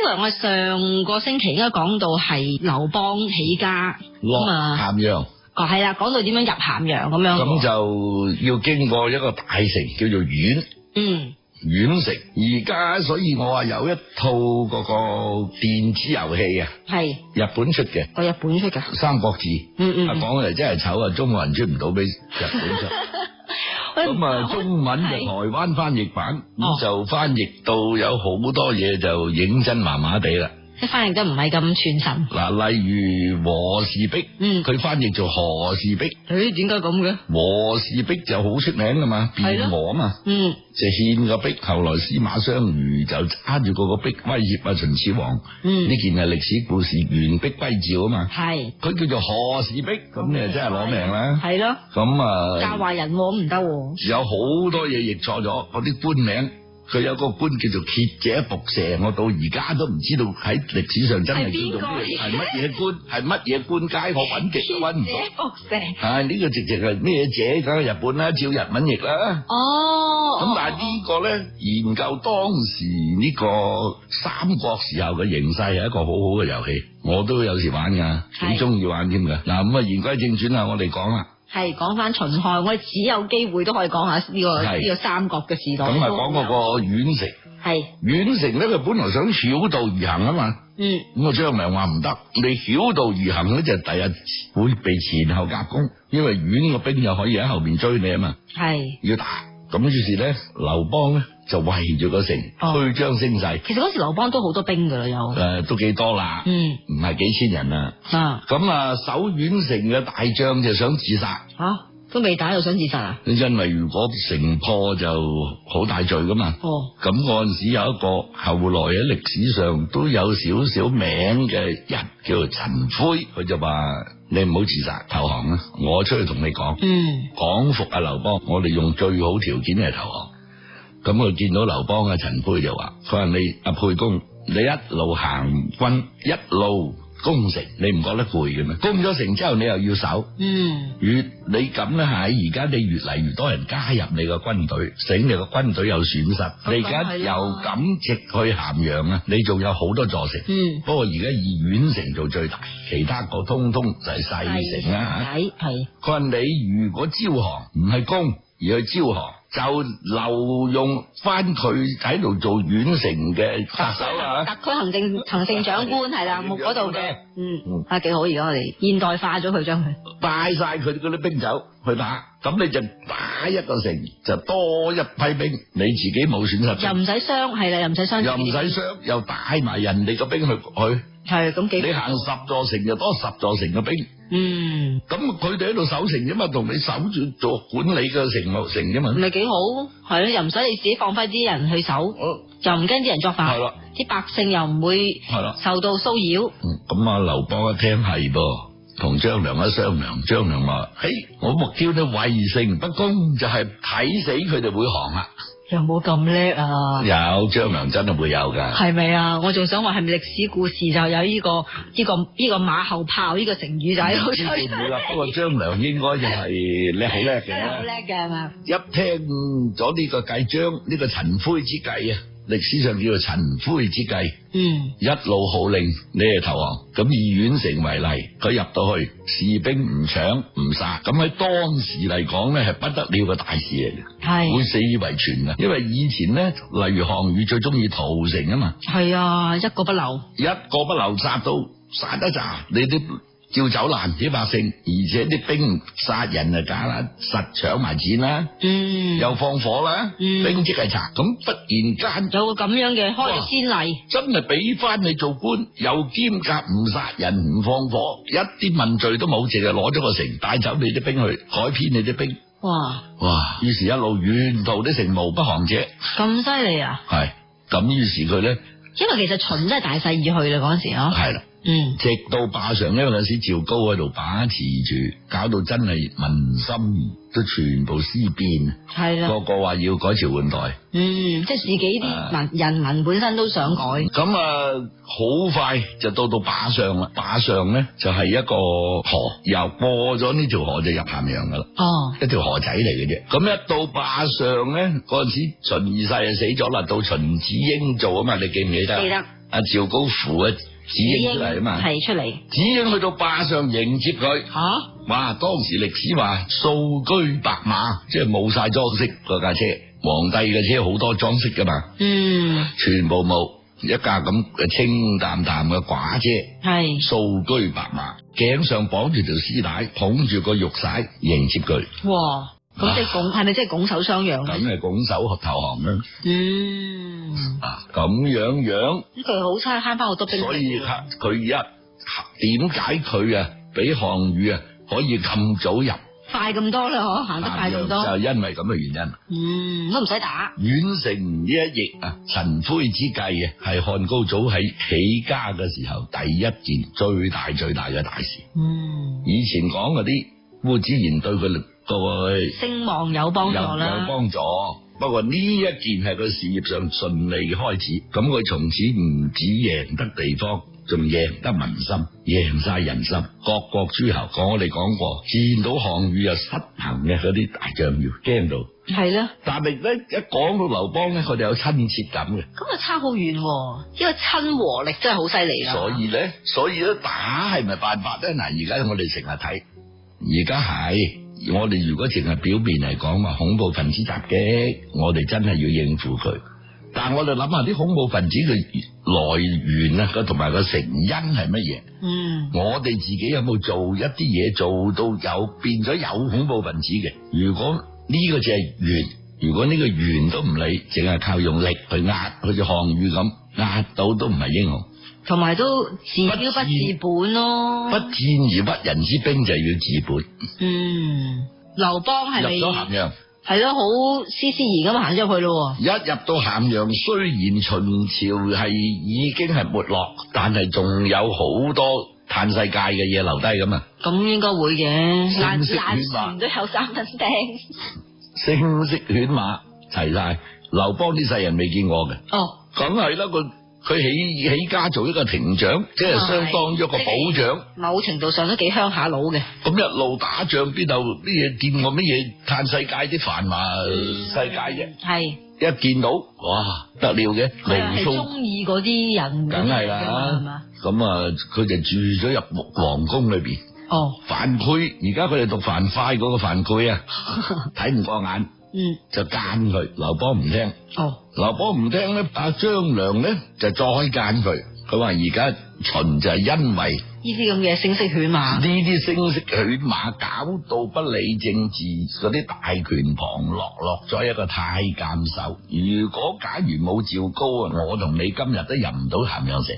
個我上個星期應該講到係劉邦起家落咸陽。係啦，講到點樣入咸陽咁樣。咁就要經過一個大城叫做縣。縣城。而家所以我話有一套嗰個電子遊戲啊，係日本出嘅。日本出噶《三國志》。講嚟真係醜啊，中國人出唔到俾日本出。咁啊，中文就台灣翻譯版，咁就翻譯到有好多嘢就認真麻麻地啦。即係翻譯得唔係咁傳神。嗱，例如和氏璧，佢翻譯做何氏璧。點解咁嘅？和氏璧就好出名噶嘛，卞和啊嘛。就獻個璧，後來司馬相如就揸住個璧威脅啊秦始皇。呢件係歷史故事，完璧歸趙啊嘛。係。佢叫做何氏璧，咁你真係攞命啦。係咯。咁啊。教壞人唔得。有好多嘢譯錯咗，嗰啲官名。佢有個官叫做桀者伏蛇，我到而家都唔知道喺歷史上真係叫做咩，係乜嘢官，係乜嘢官階，我揾極都揾唔到。桀者伏蛇，呢個直直係咩者？梗係日本啦，照日文譯啦。咁但係呢個咧，研究當時呢個三國時候嘅形勢係一個好好嘅遊戲，我都有時玩噶，好中意玩添噶。嗱，咁啊言歸正傳啦，我哋講啦。係講翻秦漢，我哋只有機會都可以講下呢個三國嘅時代。咁啊，講嗰個縣城。係縣城咧，佢本來想繞道而行啊嘛。咁啊張良話唔得，你繞道而行咧就第日會被前後夾攻，因為縣個兵又可以喺後邊追你啊嘛。係要打，咁於是咧，劉邦咧就圍住個城，虛張聲勢。其實嗰時劉邦都好多兵噶啦，有都幾多啦。唔係幾千人啊。咁啊，守縣城嘅大將就想自殺。都未打就想自殺啊？因為如果城破就好大罪噶嘛。咁嗰陣時有一個後來喺歷史上都有少少名嘅人叫做陳灰，佢就話你唔好自殺投降啦，我出去同你講，講服阿劉邦，我哋用最好條件嚟投降。咁佢見到劉邦嘅陳灰就話，佢話你阿沛公，你一路行軍一路攻城，你唔覺得攰嘅咩？攻咗城之後，你又要守。越你咁咧，而家你越嚟越多人加入你個軍隊，整你個軍隊有損失。你而家由咁直去咸陽啊，你仲有好多座城。不過而家以縣城做最大，其他個通通就係細城啦吓。係。佢話你如果招降唔係攻而去招降，就留用翻佢喺度做縣城嘅特首啊，特區行政長官係啦，冇嗰度嘅，幾好。而家我哋現代化咗佢，將佢帶晒佢嗰啲兵走去打，咁你就打一個城就多一批兵，你自己冇損失，又唔使傷，係啦，又唔使傷，又唔使傷，又帶埋人哋個兵去，係咁幾。你行10座城就多10座城嘅兵。咁佢哋喺度守城啫嘛，同你守住做管理嘅城啫嘛，唔係幾好？係咯，又唔使你自己放翻啲人去守，又唔驚啲人作反，啲百姓又唔會受到騷擾。咁啊，劉邦一聽係噃，同張良一商量，張良話：我目標呢，圍城不攻，就係睇死佢哋會降啦。有冇咁叻啊？有，張良真係會有噶。係咪啊？我仲想話係咪歷史故事就有呢個馬後炮呢個成語就喺度出嚟。唔會啦，不過張良應該就係叻，好叻嘅。好叻嘅係嘛？一聽咗呢個計章，呢個陳灰之計啊，歷史上叫做陳灰之計。一路號令你係投降，咁以縣城為例，佢入到去，士兵唔搶唔殺，咁喺當時嚟講咧係不得了嘅大事嚟嘅，係會死以為全嘅。因為以前咧，例如項羽最中意屠城啊嘛，係啊，一個不留殺到殺得咋，你啲照走難啲百姓，而且啲兵殺人啊假啦，實搶埋錢啦，又放火啦，兵即係賊，咁忽然間有個咁樣嘅開先例，真係俾翻你做官，又兼夾唔殺人唔放火，一啲問罪都冇，淨係攞咗個城，帶走你啲兵去改編你啲兵，哇！於是一路沿途啲城無不降者，咁犀利啊！係咁，於是佢咧，因為其實秦真係大勢已去啦嗰陣時係啦。直到罷上，因為嗰時趙高喺度把持住，搞到真係民心都全部思變，係啦，個個話要改朝換代，即係自己啲人民本身都想改，咁好快就到罷上啦。罷上咧就係一個河，又過咗呢條河就入咸陽噶啦，一條河仔嚟嘅啫。咁一到罷上咧，嗰陣時秦二世就死咗啦，到秦子嬰做啊嘛，你記唔記得？記得。阿趙高扶啊子嬰出嚟啊嘛，係出嚟。子嬰去到罷上迎接佢，哇！當時歷史話素居白馬，即係冇晒裝飾嗰架車，皇帝嘅車好多裝飾噶嘛，全部冇，一架咁清淡淡嘅寡車，係素居白馬，頸上綁住條絲帶，捧住個玉璽迎接佢。哇！咁即係係咪即係拱手相讓？咁係拱手投降啦。咁樣樣，咁佢好差慳翻好多兵力。所以佢點解佢比項羽可以咁早入？快咁多啦，行得快咁多，就因為咁嘅原因。都唔使打。宛城呢一役陳灰之計係漢高祖喺起家嘅時候第一件最大嘅大事。以前講嗰啲烏子言對佢個聲望有幫助啦，有幫助。不過呢一件係佢事業上順利開始，咁佢從此唔止贏得地方，仲贏得民心，贏晒人心。各國諸侯，我哋講過，見到項羽又失衡嘅嗰啲大將要驚到，係啦。但係咧一講到劉邦咧，佢哋有親切感嘅，咁啊差好遠，呢個親和力真係好犀利啦。所以咧打係咪辦法咧？嗱，而家我哋成日睇，而家係。我哋如果淨係表面嚟講話恐怖分子襲擊，我哋真係要應付佢。但係我哋諗下啲恐怖分子嘅來源啊，同埋個成因係乜嘢？我哋自己有冇做一啲嘢做到有變咗有恐怖分子嘅？如果呢個就係源，如果呢個源都唔理，淨係靠用力去壓，好似項羽咁壓到都唔係英雄。同埋都治標不治本咯，不戰而不仁之兵就要治本。劉邦係咪入咗咸陽？係咯，好斯斯然咁行咗去咯。一入到咸陽，雖然秦朝係已經係沒落，但係仲有好多嘆世界嘅嘢留低噶嘛。咁應該會嘅，爛船都有三分釘，聲色犬馬齊晒。劉邦啲世人未見過嘅，梗係啦佢起家做一個亭長，即係相當於一個保長，某程度上都幾鄉下佬嘅。咁一路打仗邊度啲嘢見過乜嘢嘆世界啲繁華世界啫？係一見到哇得了嘅，係中意嗰啲人，梗係啦，係嘛？咁佢就住咗入皇宮裏邊。樊噲，而家佢哋讀樊噲嗰個樊噲睇唔過眼。就奸佢，劉邦唔聽。劉邦唔聽咧，阿張良咧就再奸佢。佢話而家秦就係因為呢啲咁嘅聲色犬馬，呢啲聲色犬馬搞到不理政治，嗰啲大權旁落咗一個太監手。如果假如冇趙高我同你今日都入唔到咸陽城。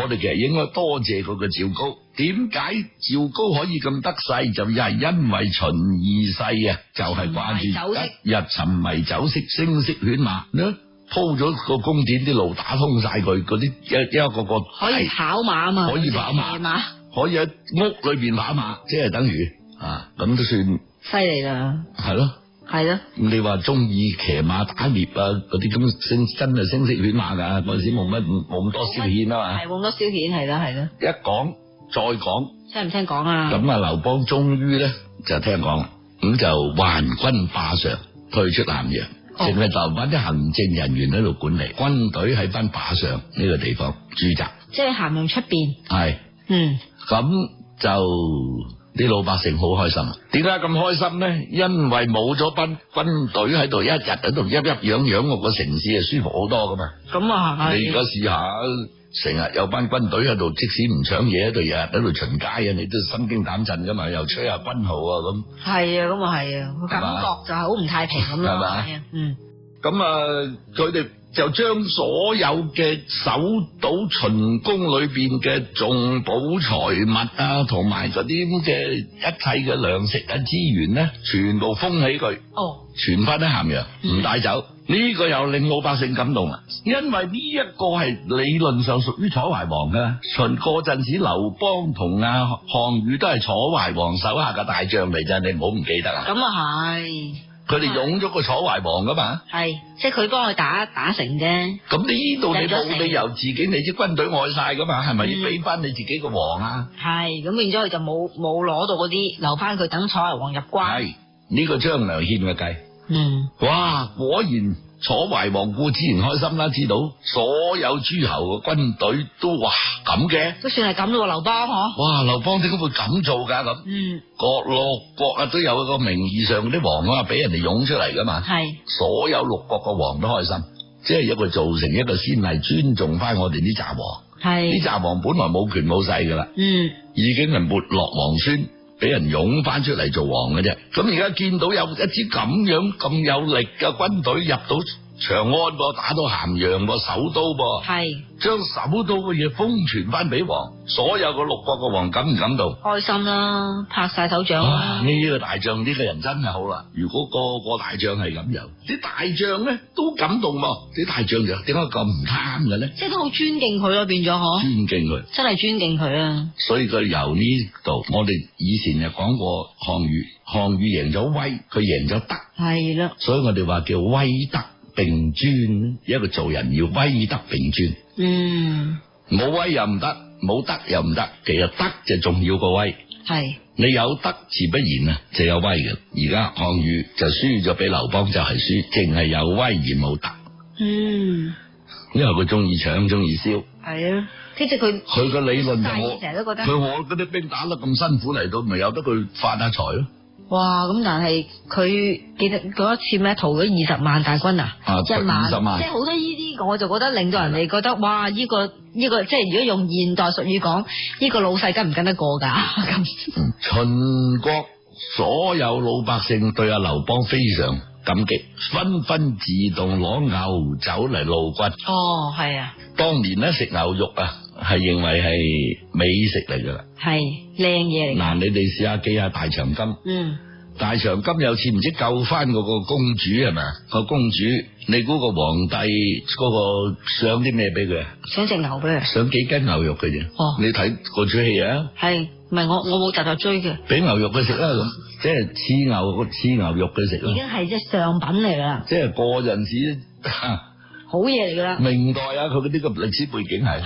我哋其實應該多謝佢嘅趙高。點解趙高可以咁得勢？就係因為秦二世就係掛住一日沉迷酒色，聲色犬馬咧，鋪咗個宮殿啲路打通晒佢，嗰啲一個可以跑馬啊嘛，可以跑馬，可以喺屋裏邊跑馬，即係等於咁都算犀利啦。係咯。你話中意騎馬打獵嗰啲咁真係聲色犬馬噶，嗰陣時冇咁多消遣啊嘛，係冇咁多消遣，係啦。一講再講，聽唔聽講啊？咁劉邦終於咧就聽講，咁就還軍罷上，退出咸陽，淨係留翻啲行政人員喺度管理，軍隊喺翻罷上呢個地方駐紮，即係咸陽出邊。係，咁就啲老百姓好開心。點解咁開心咧？因為冇咗班軍隊喺度，一日喺度樣樣，我個城市就舒服好多噶嘛。咁啊，你而家試下。成日有班軍隊喺度，即使唔搶嘢喺度，日日喺度巡街你都心驚膽震噶嘛，又吹下軍號咁。係咁啊，係啊，感覺就係好唔太平咁咯。係咪？咁佢哋就將所有嘅守島秦宮裏邊嘅重寶財物同埋嗰啲咁嘅一切嘅糧食資源咧，全部封起佢。傳翻喺咸陽，唔帶走。呢個又令老百姓感動啦，因為呢一個係理論上屬於楚懷王嘅。秦嗰陣時，劉邦同阿項羽都係楚懷王手下嘅大將嚟咋，你唔好唔記得啊。咁啊係，佢哋擁咗個楚懷王噶嘛。係，即係佢幫佢打成啫。咁呢度你冇理由自己你啲軍隊愛晒噶嘛，係咪要俾翻你自己個王啊？係，咁變咗佢就冇攞到嗰啲，留翻佢等楚懷王入關。係呢個張良獻嘅計。哇！果然楚懷王固自然開心啦，知道所有諸侯嘅軍隊都哇咁嘅，都算係咁咯。劉邦嗬，哇！劉邦點解會咁做噶咁？各六國啊都有一個名義上嗰啲王啊，俾人哋湧出嚟噶嘛。係，所有六國嘅王都開心，即係一個造成一個先例，尊重翻我哋啲雜王。係，啲雜王本來冇權冇勢噶啦，已經係沒落王孫。俾人湧翻出嚟做王嘅啫，咁而家見到有一支咁樣咁有力嘅軍隊入到長安噃，打到咸陽噃，首都噃，係將首都嘅嘢封傳翻俾王，所有個六國嘅王感唔感到？開心啦，拍晒手掌啦！呢個大將呢個人真係好啦，如果個個大將係咁樣，啲大將咧都感動喎，啲大將就點解咁唔貪嘅咧？即係都好尊敬佢咯，變咗嗬？尊敬佢，真係尊敬佢啊！所以佢由呢度，我哋以前就講過項羽贏咗威，佢贏咗德，係啦，所以我哋話叫威德並尊，一個做人要威德並尊。冇威又唔得，冇德又唔得，其實德就重要過威。係，你有德自不然啊，就有威嘅。而家項羽就輸咗俾劉邦，就係輸，淨係有威而冇德。因為佢中意搶，中意燒。係啊，其實佢個理論就成日都覺得我嗰啲兵打得咁辛苦嚟到，咪由得佢發下財咯。哇！咁但係佢記得嗰一次咩？屠咗20萬大軍啊，20萬，即係好多呢啲，我就覺得令到人哋覺得哇！呢個即係如果用現代術語講，呢個老細跟唔跟得過噶？咁秦國所有老百姓對阿劉邦非常感激，紛紛自動攞牛酒嚟犒軍。哦，係啊！當年咧食牛肉啊，係認為係美食嚟噶啦，係靚嘢嚟。嗱，你哋試下記下大長今，大長今有次唔知救翻嗰個公主係咪？個公主，你估個皇帝嗰個想啲咩俾佢啊？想隻牛俾佢，想幾斤牛肉嘅啫。哦，你睇嗰出戲啊？係，唔係我冇集集追嘅。俾牛肉佢食啦，咁即係賜牛肉佢食啦。已經係即係上品嚟啦。即係嗰陣時。好嘢嚟噶啦！明代啊，佢嗰啲個歷史背景係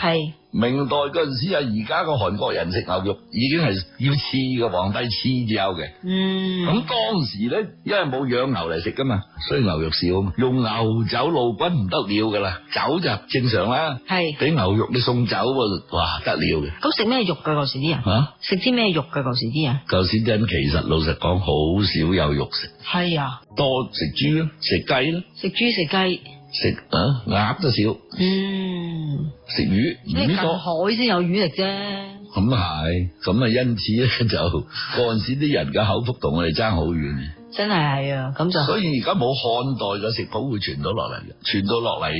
明代嗰陣時啊，而家個韓國人食牛肉已經係要賜嘅，皇帝賜至有嘅。咁當時咧，因為冇養牛嚟食噶嘛，所以牛肉少啊嘛，用牛酒犒軍唔得了噶啦，酒就正常啦。係俾牛肉你送酒，哇得了嘅。咁食咩肉噶舊時啲人？吓食啲咩肉噶舊時啲人？舊時啲人其實老實講好少有肉食。係啊，多食豬咯，食雞咯，食豬食雞。食鴨都少，食魚多，海先有魚食啫。咁係，咁啊因此咧就嗰陣時啲人嘅口福同我哋爭好遠。真係啊，咁就所以而家冇漢代嘅食譜會傳到落嚟嘅，傳到落嚟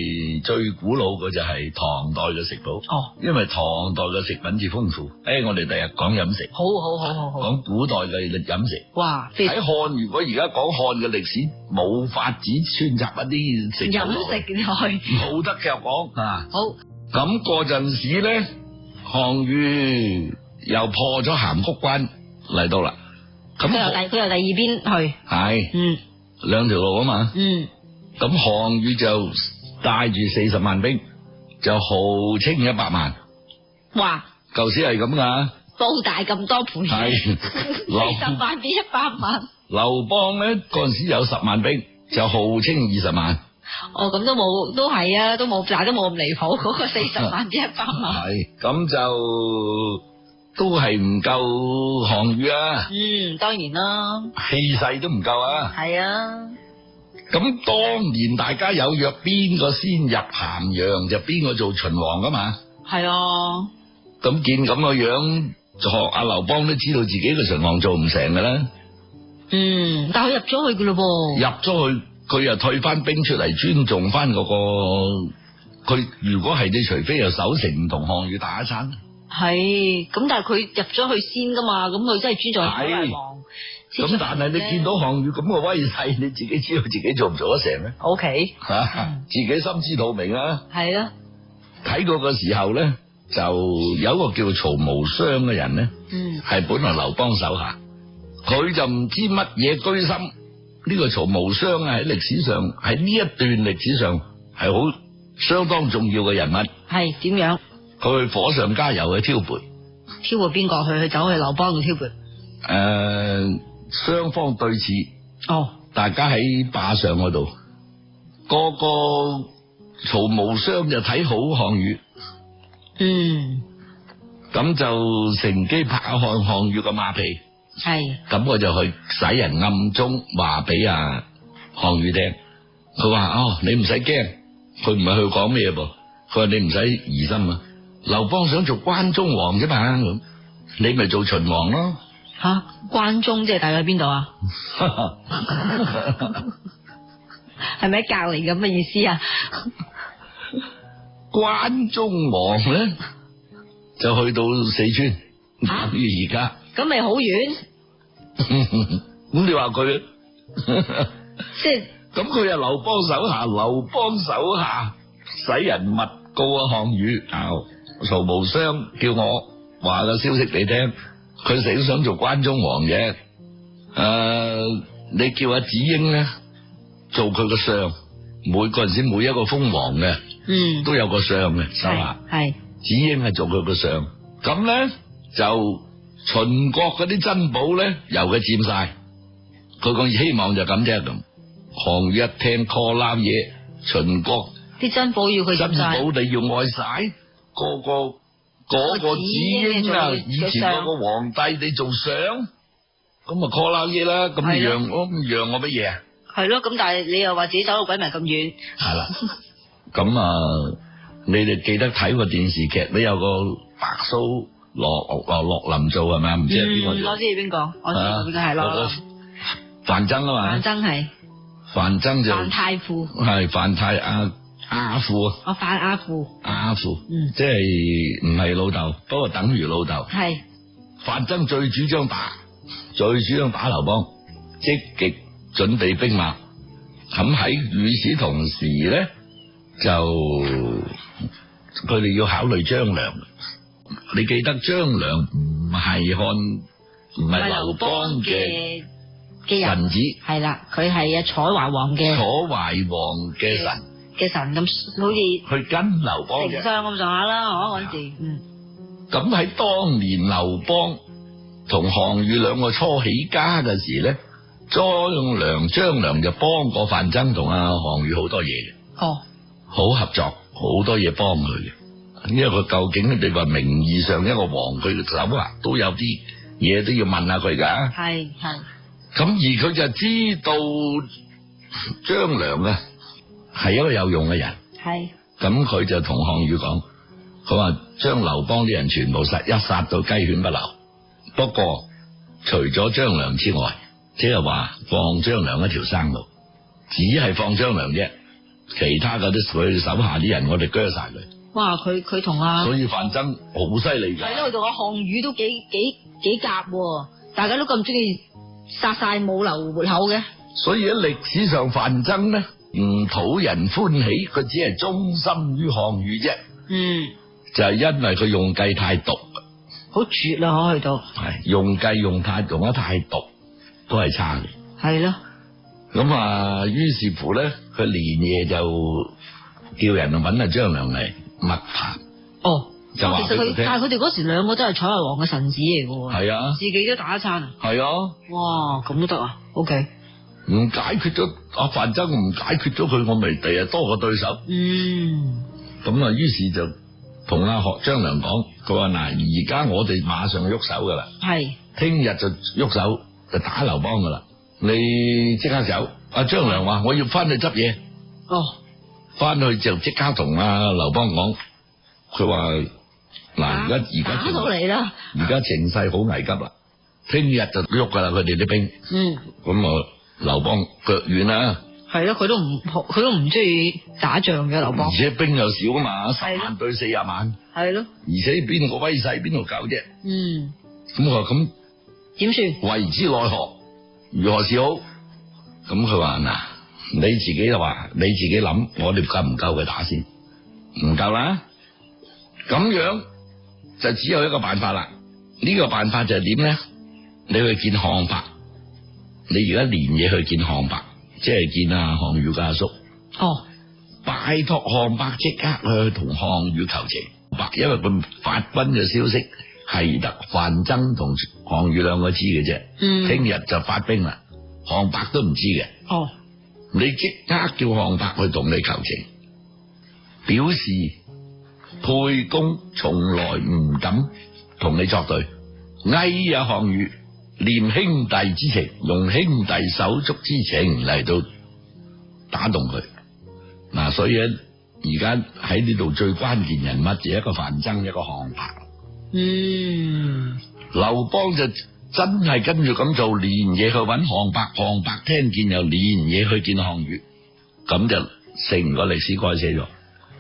最古老嘅就係唐代嘅食譜。哦，因為唐代嘅食品至豐富。我哋第日講飲食，好，講古代嘅飲食。哇，喺漢如果而家講漢嘅歷史，冇法子穿插一啲食飲食嘅冇得繼續講啊。好，咁嗰陣時咧，項羽又破咗函谷關嚟到啦。咁佢由第二邊去，係，兩條路啊嘛，咁項羽就帶住40萬兵，就號稱100萬，哇，舊時係咁噶，報大咁多倍，係40萬變100萬。劉邦咧嗰陣時有10萬兵，就號稱20萬。哦，咁都係啊，都冇，但係都冇咁離譜，嗰個40萬變100萬，係，咁就。都係唔夠項羽啊！當然啦，氣勢都唔夠啊！係啊，咁當年大家有約，邊個先入咸陽就邊個做秦王噶嘛？係啊，咁見咁個樣，學阿劉邦都知道自己嘅秦王做唔成噶啦。但係佢入咗去噶咯噃，入咗去佢又退翻兵出嚟，尊重翻嗰個佢。如果係你，除非又守城唔同項羽打一餐。係，咁但係佢入咗去先噶嘛，咁佢真係尊重楚懷王，咁但係你見到項羽咁嘅威勢，你自己知道自己做唔做得成咧？OK，自己心知肚明啊。係咯。睇過嘅時候咧，就有一個叫曹無雙嘅人咧，係本來劉邦手下，佢就唔知乜嘢居心。呢個曹無雙喺歷史上，喺呢一段歷史上係好相當重要嘅人物。係點樣？佢去火上加油去挑撥。挑撥邊個？去走去劉邦度挑撥。雙方對峙。哦。大家喺霸上嗰度，個曹無雙就睇好項羽。咁就乘機拍下項羽個馬屁。係。咁我就去使人暗中話俾項羽聽。佢話你唔使驚，佢唔係去講咩噃。佢話你唔使疑心啊。劉邦想做關中王啫嘛，咁你咪做秦王咯。吓，關中即係大概喺邊度啊？係咪喺隔籬咁嘅意思啊？關中王咧就去到四川，等於而家。咁咪好遠？咁你話佢即係咁，佢係劉邦手下，劉邦手下使人密告項羽，曹無雙叫我話個消息你聽，佢成日想做關中王嘅。你叫阿子嬰咧做佢個相，每個人先每一個封王嘅，都有個相嘅手下。係子嬰係做佢個相，咁咧就秦國嗰啲珍寶咧由佢佔晒，佢個希望就咁啫。咁項羽一聽 call 撈嘢，秦國啲珍寶要佢佔晒，珍寶你要愛晒。嗰個子嬰啊，以前嗰個皇帝你做相，咁啊 call 撈嘢啦，咁讓我乜嘢啊？係咯，咁但係你又話自己走到鬼迷咁遠。係啦，咁你哋記得睇個電視劇，你有個白蘇洛林做係咪？唔知係邊個？我知係邊個，我知邊個係咯。范增啊嘛。范增係。范增就。范太傅。係范太阿父啊。范阿父。阿父。即係唔係老豆，不過等於老豆。係。范增最主張打劉邦，積極準備兵馬。咁喺與此同時咧，就佢哋要考慮張良。你記得張良唔係劉邦嘅臣子，係啦，佢係楚懷王嘅神咁，好似去跟劉邦丞相咁上下啦，嗰陣時。咁喺當年劉邦同項羽兩個初起家嘅時咧，張良就幫過范增同項羽好多嘢嘅。哦，好合作，好多嘢幫佢嘅。因為佢究竟你話名義上一個王，佢嘅手下都有啲嘢都要問下佢噶。係。咁而佢就知道張良啊係一個有用嘅人。係。咁佢就同項羽講，佢話將劉邦啲人全部殺到雞犬不留。不過除咗張良之外，即係話放張良一條生路，只係放張良啫，其他嗰啲佢手下啲人我哋鋸晒佢。哇！佢同所以范增好犀利噶。係咯，佢同項羽都幾夾，大家都咁中意殺晒冇留活口嘅。所以喺歷史上范增咧唔討人歡喜，佢只係忠心於項羽啫。就係因為佢用計太毒，好絕啦！去到係用計用得太毒，都係差嘅。係咯。咁於是乎咧，佢連夜就叫人揾阿張良嚟密談。哦，就話其實但係佢哋嗰時兩個都係楚懷王嘅臣子嚟嘅。係啊，自己都打一餐啊。係啊。哇，咁都得啊 ？OK。唔解決咗范增，唔解決咗佢，我咪第日多個對手。咁於是就同張良講，佢話嗱，而家我哋馬上喐手噶啦。係。聽日就喐手就打劉邦噶啦，你即刻走。張良話我要翻去執嘢。哦。翻去就即刻同劉邦講，佢話嗱，而家打到嚟啦，而家情勢好危急啦，聽日就喐噶啦，佢哋啲兵。咁劉邦腳軟啦。係咯，佢都唔中意打仗嘅劉邦。而且兵又少啊嘛，10萬對40萬。係咯。而且邊個威勢邊度搞啫？咁我話咁點算？為之奈何？如何是好？咁佢話嗱，你自己就話你自己諗，我哋夠唔夠佢打先？唔夠啦，咁樣就只有一個辦法啦。呢個辦法就係點咧？你去見項伯，你而家連夜去見項伯，即係見阿項羽嘅阿叔。拜託項伯即刻去同項羽求情。因為佢發軍嘅消息係得范增同項羽兩個知嘅啫。聽日就發兵啦，項伯都唔知嘅。你即刻叫項伯去同你求情，表示沛公從來唔敢同你作對。哎呀，項羽念兄弟之情，用兄弟手足之情嚟到打動佢。嗱，所以咧，而家喺呢度最關鍵人物就一個范增，一個項伯。劉邦就真係跟住咁做，連夜去揾項伯，項伯聽見又連夜去見項羽，咁就成個歷史改寫咗。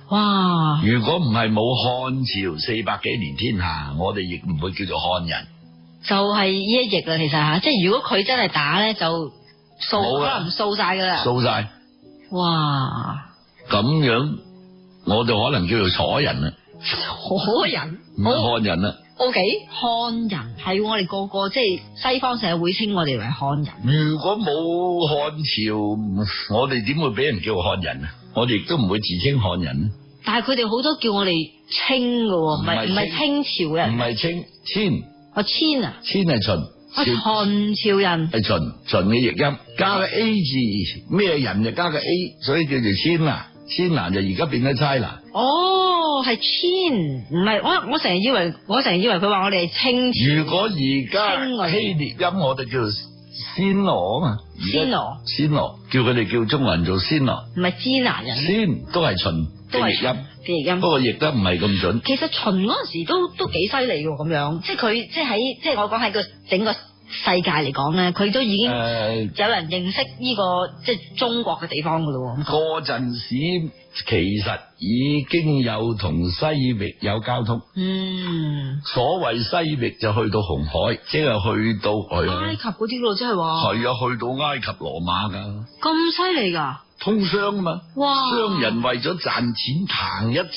哇！如果唔係冇漢朝400幾年天下，我哋亦唔會叫做漢人。就係呢一役啦，其實吓，即係如果佢真係打咧，就掃可能掃晒噶啦，掃晒。哇！咁樣我哋可能叫做楚人啦，楚人唔係漢人啦。O.K. 漢人係我哋個個即係西方社會稱我哋為漢人。如果冇漢朝，我哋點會俾人叫漢人啊？我哋亦都唔會自稱漢人。但係佢哋好多叫我哋清噶，唔係清朝人，唔係清遷。遷啊？遷係秦。秦朝人係秦嘅譯音，加個 A 字，咩人就加個 A， 所以叫做遷啦。遷蘭就而家變咗差啦。係遷，唔係我成日以為佢話我哋係清朝。如果而家希臘音我哋叫先羅啊嘛，先羅叫佢哋叫中國人做先羅，唔係支那人。先都係秦嘅譯音，不過譯得唔係咁準。其實秦嗰陣時都幾犀利嘅咁樣，即係佢即係我講喺個整個世界嚟講咧，佢都已經有人認識呢個即係中國嘅地方噶咯。嗰陣時其實已經有同西域有交通。所謂西域就去到紅海，即係去到埃及嗰啲咯，即係話係啊，去到埃及羅馬噶。咁犀利噶？通商啊嘛。哇！商人為咗賺錢行一次，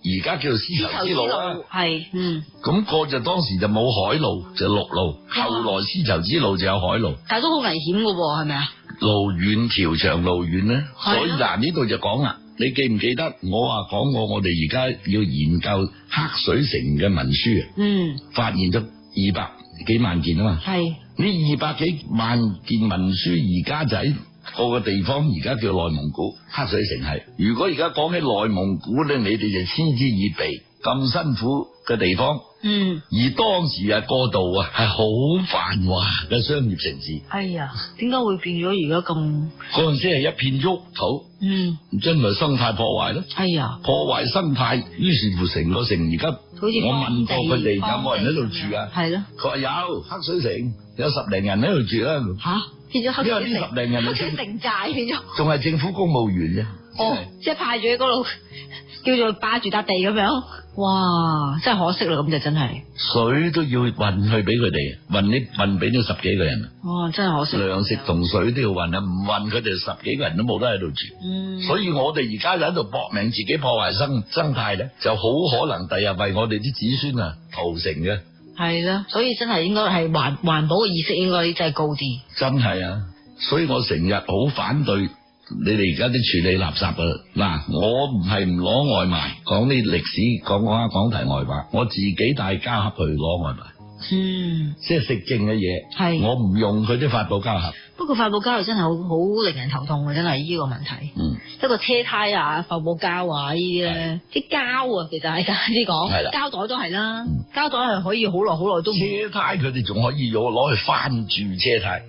而家叫做絲綢之路啦。係，咁個就當時就冇海路，就陸路。後來絲綢之路就有海路，但係都好危險噶，係咪啊？路遠條長路遠咧，所以嗱呢度就講啦。你記唔記得我話講過，我哋而家要研究黑水城嘅文書啊？發現咗200幾萬件啊嘛。係呢200幾萬件文書，而家就喺個個地方，而家叫內蒙古黑水城係。如果而家講起內蒙古咧，你哋就嗤之以鼻，咁辛苦嘅地方。而當時啊，嗰度啊係好繁華嘅商業城市。哎呀，點解會變咗而家咁？嗰陣時係一片沃土。真係生態破壞咯。哎呀，破壞生態，於是乎成個城而家，我問過佢哋有冇人喺度住啊？係咯，佢話有，黑水城有10零人喺度住啦。吓，變咗黑水城，因為呢10零人黑水城寨變咗，仲係政府公務員啫。即係派住喺嗰度，叫做霸住笪地咁樣。哇，真係可惜啦，咁就真係水都要運去俾佢哋，運俾咗10幾個人。哇，真係可惜，糧食同水都要運啊，唔運佢哋10幾個人都冇得喺度住。所以我哋而家就喺度搏命自己破壞生態咧，就好可能第日為我哋啲子孫啊屠城嘅。係啦，所以真係應該係環保嘅意識應該真係高啲。真係啊，所以我成日好反對你哋而家啲處理垃圾啊！嗱，我唔係唔攞外賣，講啲歷史，講題外話，我自己帶膠盒去攞外賣。即係食剩嘅嘢，係我唔用佢啲發泡膠盒。不過發泡膠又真係好令人頭痛嘅，真係呢個問題。一個車胎啊，發泡膠啊呢啲咧，啲膠啊，其實係簡單啲講，膠袋都係啦，膠袋係可以好耐都。車胎佢哋仲可以攞去翻鑄車胎。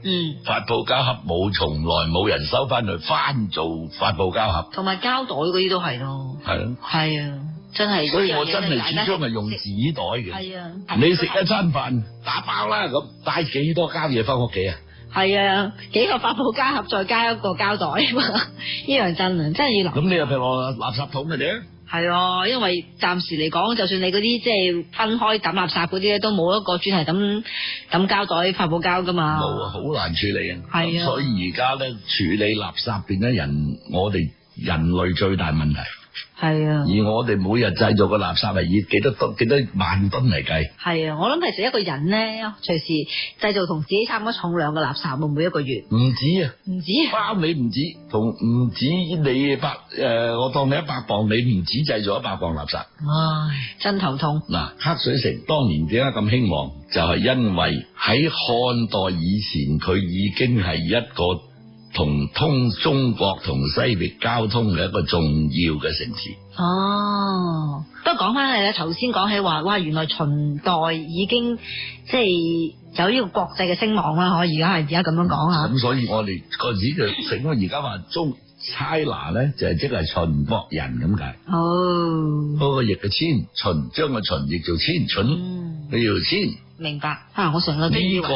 發泡膠盒從來冇人收翻去翻做發泡膠盒。同埋膠袋嗰啲都係咯。係咯。係啊。真係，所以我真係主張係用紙袋嘅。係啊，你食一餐飯打包啦，咁帶幾多膠嘢翻屋企啊？係啊，幾個發泡膠盒再加一個膠袋，呢樣真係要諗。咁你又譬如話垃圾桶嘅啫。係啊，因為暫時嚟講，就算你嗰啲即係分開抌垃圾嗰啲咧，都冇一個專題抌膠袋、發泡膠噶嘛。冇啊，好難處理啊。係啊，所以而家咧處理垃圾變咗我哋人類最大問題。係啊，而我哋每日製造嘅垃圾係以幾多萬噸嚟計。係啊，我諗其實一個人咧，隨時製造同自己差唔多重量嘅垃圾喎，每一個月。唔止啊，包你唔止，唔止你我當你100磅，你唔止製造100磅垃圾。唉，真頭痛。嗱，黑水城當年點解咁興旺，就係因為喺漢代以前，佢已經係一個同通中國同西域交通嘅一個重要嘅城市。哦，不過講翻嚟咧，頭先講起話，哇，原來秦代已經即係有呢個國際嘅聲望啦，可而家咁樣講吓。咁所以我哋嗰陣時就成咗而家話中 China 咧，就係即係秦國人咁解。哦，嗰個譯嘅秦，將個秦譯做千秦，你叫千。明白啊！我成日都以為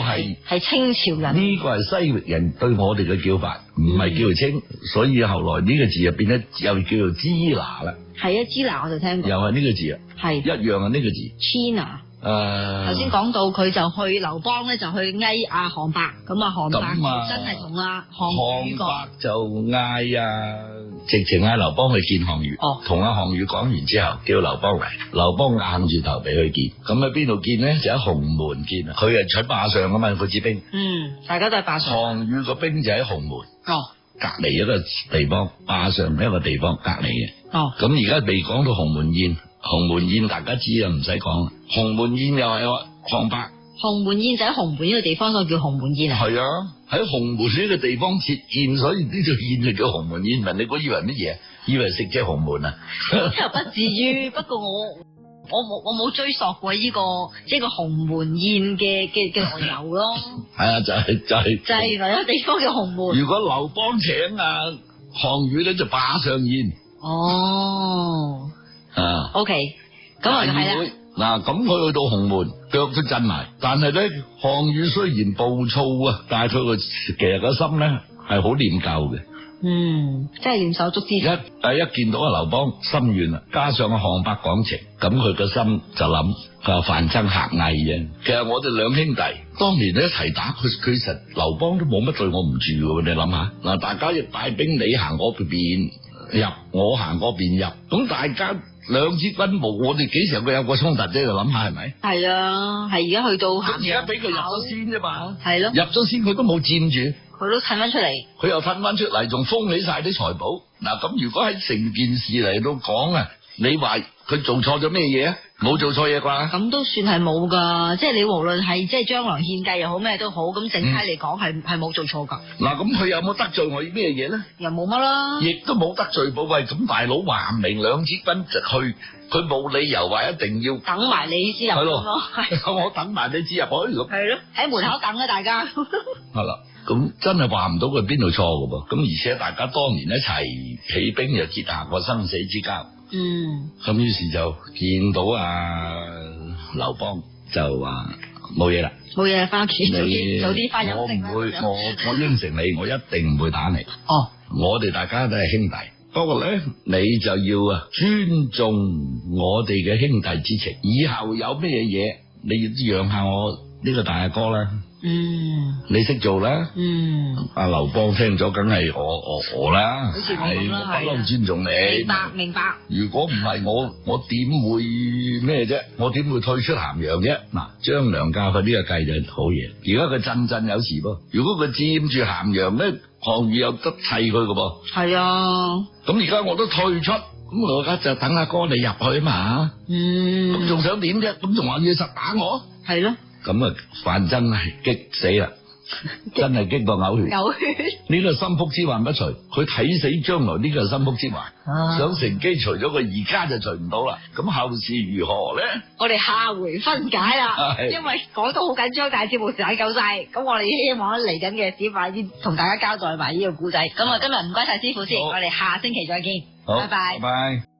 係清朝人，呢個係西域人對我哋嘅叫法，唔係叫做清，所以後來呢個字入邊咧又叫做支那啦。係啊，支那我就聽過，又係呢個字啊，係一樣係呢個字。China。頭先講到佢就去劉邦咧，就去嗌阿項伯，咁啊項伯真係同阿項羽講，項伯就嗌直情嗌劉邦去見項羽，同阿項羽講完之後，叫劉邦嚟，劉邦硬住頭皮去見，咁喺邊度見呢？就喺鴻門見啊，佢係喺霸上噶嘛，佢支兵，大家都係霸上，項羽個兵就喺鴻門，隔籬一個地方，霸上一個地方隔籬嘅，咁而家未講到鴻門宴。鴻門宴大家知啊，唔使講。鴻門宴又係項伯。鴻門宴就喺鴻門呢個地方，所以叫鴻門宴啊。係啊，喺鴻門呢個地方設宴，所以呢條宴就叫鴻門宴。問你估以為乜嘢？以為食隻鴻門啊？又不至於，不過我冇追溯過呢個即係個鴻門宴嘅來由咯。係啊，就係原來有地方叫鴻門。如果劉邦請項羽咧，就霸上宴。哦。OK， 咁啊係啦。嗱，咁佢去到鴻門，腳都震埋，但係咧，項羽雖然暴躁啊，但係佢其實個心咧係好念舊嘅。即係念手足之情。一見到劉邦心軟啦，加上項伯講情，咁佢個心就諗，佢話范增客偽嘅。其實我哋兩兄弟當年一齊打佢，其實劉邦都冇乜對我唔住嘅，你諗下。嗱，大家亦帶兵，你行嗰邊入，我行嗰邊入，咁大家。兩支軍務，我哋幾時會有個衝突啫？就諗下係咪？係啊，係而家去到而家俾佢入咗先啫嘛。係咯，入咗先佢都冇佔住，佢都褪翻出嚟，佢又褪翻出嚟，仲封起晒啲財寶。嗱，咁如果喺成件事嚟到講啊，你話佢做錯咗咩嘢啊？冇做錯嘢啩？咁都算係冇噶，即係你無論係即係將來獻計又好咩都好，咁整體嚟講係冇做錯噶。嗱，咁佢有冇得罪我咩嘢咧？又冇乜啦，亦都冇得罪寶貴。咁大佬話明兩支軍去，佢冇理由話一定要等埋你先入咯。係我等埋你先入去咁。係咯，喺門口等啊，大家。係啦，咁真係話唔到佢邊度錯噶噃。咁而且大家當年一齊起兵又結下過生死之交。咁於是就見到劉邦就話冇嘢啦，冇嘢翻屋企，早啲翻入城啦。我唔會，我應承你，我一定唔會打你。哦，我哋大家都係兄弟，不過咧你就要尊重我哋嘅兄弟之情。以後有咩嘢，你要讓下我呢個大阿哥啦。你識做啦。阿劉邦聽咗，梗係我啦，好似我咁啦，係不嬲尊重你。明白。如果唔係我點會咩啫？我點會退出咸陽啫？嗱，張良教佢呢個計就好嘢。而家佢振有詞噃，如果佢佔住咸陽咧，項羽有得砌佢噶噃。係啊。咁而家我都退出，咁我而家就等阿哥你入去啊嘛。咁仲想點啫？咁仲話要實打我？係咯。咁范增係激死啦，真係激到嘔血。嘔血呢個心腹之患不除，佢睇死將來呢個心腹之患，想乘機除咗佢，而家就除唔到啦。咁後事如何咧？我哋下回分解啦。因為講到好緊張，但係節目時間夠晒，咁我哋希望嚟緊嘅只快啲同大家交代埋呢個故仔。咁今日唔該晒師傅先，我哋下星期再見。好，拜拜。拜拜。